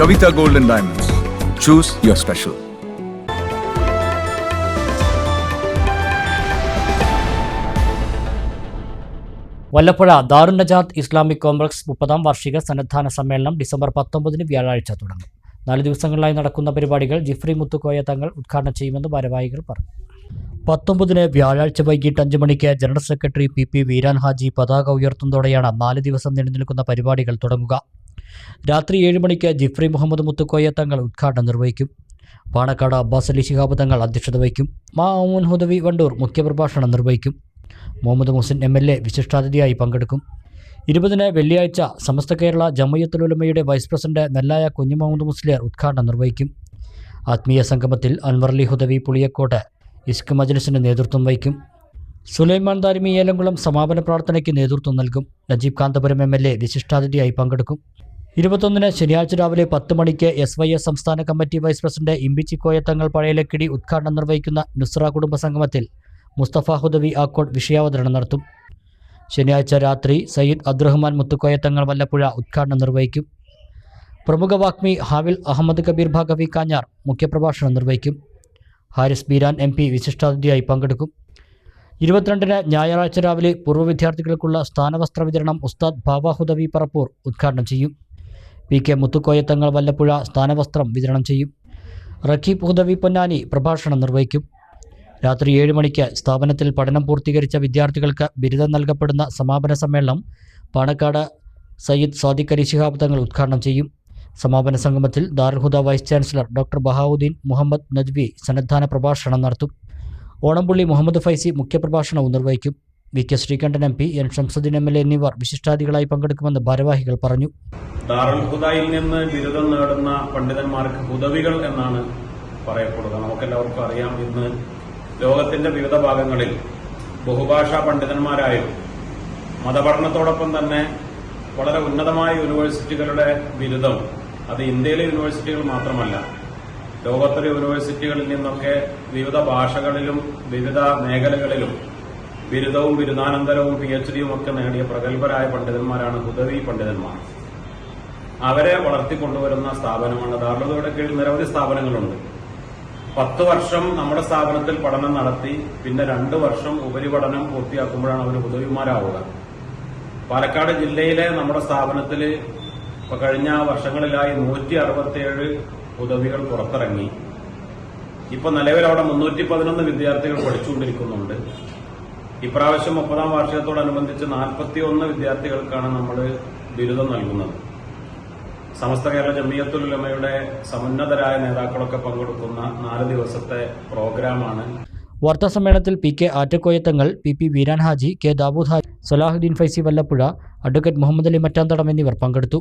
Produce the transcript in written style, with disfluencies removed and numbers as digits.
Kavita Gold and Diamonds. Choose your special. Vallappuzha Darun Najath Islamic complex 30ാം വാർഷിക സന്നദ്ധാന സമ്മേളനം ഡിസംബർ 19 വ്യാഴാഴ്ച തുടങ്ങും. 4 ദിവസങ്ങളിലായി നടക്കുന്ന പരിപാടികൾ ജിഫ്രി മുത്തുക്കോയ തങ്ങൾ ഉദ്ഘാടനം ചെയ്യുമെന്ന് ഭാരവാഹികൾ പറഞ്ഞു. 19 വ്യാഴാഴ്ച വൈകിട്ട് 5 മണിക്ക് general secretary P Veeran Haji പതാക ഉയർത്തുന്നതോടെയാണ് 4 ദിവസം നീണ്ടുനിൽക്കുന്ന പരിപാടികൾ തുടങ്ങുക. രാത്രി 7 മണിക്ക് ജിഫ്രി മുഹമ്മദ് മുത്തുക്കോയ തങ്ങൾ ഉദ്ഘാടനം നിർവഹിക്കും. പാണക്കാട് അബ്ബാസ് അലി ശിഹാബ് തങ്ങൾ അധ്യക്ഷത വഹിക്കും. മാമൂൻ ഹുദവി വണ്ടൂർ മുഖ്യപ്രഭാഷണം നിർവഹിക്കും. മുഹമ്മദ് മുഹസിൻ MLA വിശിഷ്ടാതിഥിയായി പങ്കെടുക്കും. 20 വെള്ളിയാഴ്ച സമസ്ത കേരള ജമയത്തുൽ ഉലമയുടെ വൈസ് പ്രസിഡന്റ് നെല്ലായ കുഞ്ഞു മുഹമ്മദ് മുസ്ലിയാർ ഉദ്ഘാടനം നിർവഹിക്കും. ആത്മീയ സംഗമത്തിൽ അൻവർ അലി ഹുദവി പുളിയക്കോട്ട് ഇസ്ക് മജ്ലിസിന് നേതൃത്വം വഹിക്കും. സുലൈമാൻ ദാരിമി ഏലംകുളം സമാപന പ്രാർത്ഥനയ്ക്ക് നേതൃത്വം നൽകും. നജീബ് കാന്തപുരം MLA വിശിഷ്ടാതിഥിയായി പങ്കെടുക്കും. 21 ശനിയാഴ്ച രാവിലെ 10 മണിക്ക് SYS സംസ്ഥാന കമ്മിറ്റി വൈസ് പ്രസിഡന്റ് ഇമ്പിച്ചിക്കോയ തങ്ങൾ പഴയലക്കിടി ഉദ്ഘാടനം നിർവഹിക്കുന്ന നുസ്ര കുടുംബ സംഗമത്തിൽ മുസ്തഫ ഹുദവി ആക്കോട് വിഷയാവതരണം നടത്തും. ശനിയാഴ്ച രാത്രി സയ്യിദ് അബ്ദുറഹ്മാൻ മുത്തുക്കോയ തങ്ങൾ വല്ലപ്പുഴ ഉദ്ഘാടനം നിർവഹിക്കും. പ്രമുഖ വാഗ്മി ഹാവിൽ അഹമ്മദ് കബീർ ഭാഗവി കാഞ്ഞാർ മുഖ്യപ്രഭാഷണം നിർവഹിക്കും. ഹാരിസ് ബീരാൻ MP വിശിഷ്ടാതിഥിയായി പങ്കെടുക്കും. 22 ഞായറാഴ്ച രാവിലെ പൂർവ്വ വിദ്യാർത്ഥികൾക്കുള്ള സ്ഥാനവസ്ത്ര വിതരണം ഉസ്താദ് ബാബ ഹുദവി പറപ്പൂർ ഉദ്ഘാടനം ചെയ്യും. PK മുത്തുക്കോയ തങ്ങൾ വല്ലപ്പുഴ സ്ഥാനവസ്ത്രം വിതരണം ചെയ്യും. റഖീബ് ഹുദവി പൊന്നാനി പ്രഭാഷണം നിർവഹിക്കും. രാത്രി 7 മണിക്ക് സ്ഥാപനത്തിൽ പഠനം പൂർത്തീകരിച്ച വിദ്യാർത്ഥികൾക്ക് ബിരുദം നൽകപ്പെടുന്ന സമാപന സമ്മേളനം പാണക്കാട് സയ്യിദ് സാദിഖ് അലി ശിഹാബ് തങ്ങൾ ഉദ്ഘാടനം ചെയ്യും. സമാപന സംഗമത്തിൽ Darul Huda vice chancellor doctor Bahauddeen Muhammad Najvi സന്നദ്ധാന പ്രഭാഷണം നടത്തും. ഓണംപുള്ളി മുഹമ്മദ് ഫൈസി മുഖ്യപ്രഭാഷണവും നിർവഹിക്കും. VK Sreekandan MP, N Shamsuddin MLA എന്നിവർ വിശിഷ്ടാതിഥികളായി പങ്കെടുക്കുമെന്ന് ഭാരവാഹികൾ പറഞ്ഞു. ദാറുൽ ഹുദയിൽ നിന്ന് ബിരുദം നേടുന്ന പണ്ഡിതന്മാർക്ക് ഹുദവികൾ എന്നാണ് പറയപ്പെടുക. നമുക്കെല്ലാവർക്കും അറിയാം, ഇന്ന് ലോകത്തിന്റെ വിവിധ ഭാഗങ്ങളിൽ ബഹുഭാഷാ പണ്ഡിതന്മാരായും മതപഠനത്തോടൊപ്പം തന്നെ വളരെ ഉന്നതമായ യൂണിവേഴ്സിറ്റികളുടെ ബിരുദം, അത് ഇന്ത്യയിലെ യൂണിവേഴ്സിറ്റികൾ മാത്രമല്ല, ലോകോത്തര യൂണിവേഴ്സിറ്റികളിൽ നിന്നൊക്കെ വിവിധ ഭാഷകളിലും വിവിധ മേഖലകളിലും ബിരുദവും ബിരുദാനന്തരവും PhDയും ഒക്കെ നേടിയ പ്രഗത്ഭരായ പണ്ഡിതന്മാരാണ് ഹുദവി പണ്ഡിതന്മാർ. അവരെ വളർത്തിക്കൊണ്ടുവരുന്ന സ്ഥാപനമാണ് ദാറുൽ ഹുദയുടെ കീഴിൽ നിരവധി സ്ഥാപനങ്ങളുണ്ട്. 10 വർഷം നമ്മുടെ സ്ഥാപനത്തിൽ പഠനം നടത്തി പിന്നെ 2 വർഷം ഉപരിപഠനം പൂർത്തിയാക്കുമ്പോഴാണ് അവർ ഹുദവിമാരാവുക. പാലക്കാട് ജില്ലയിലെ നമ്മുടെ സ്ഥാപനത്തിൽ കഴിഞ്ഞ വർഷങ്ങളിലായി 167 ഹുദവികൾ പുറത്തിറങ്ങി. ഇപ്പൊ നിലവിൽ അവിടെ 311 വിദ്യാർത്ഥികൾ പഠിച്ചുകൊണ്ടിരിക്കുന്നുണ്ട്. ഇപ്രാവശ്യം 30ാം വാർഷികത്തോടനുബന്ധിച്ച് 41 വിദ്യാർത്ഥികൾക്കാണ് നമ്മൾ ബിരുദം നൽകുന്നത്. സമസ്ത കേരള ജമിയത്തുൽ ഉലമയുടെ സമുന്നതരായ നേതാക്കളൊക്കെ പങ്കെടുക്കുന്ന 4 ദിവസത്തെ പ്രോഗ്രാമാണ്. വാർത്താസമ്മേളനത്തിൽ PK Attakoya Thangal, PP Veeran Haji, K Dawood Haji, Salahuddin Faizy Vallappuzha, advocate Muhammad Ali Mattanthadam എന്നിവർ പങ്കെടുത്തു.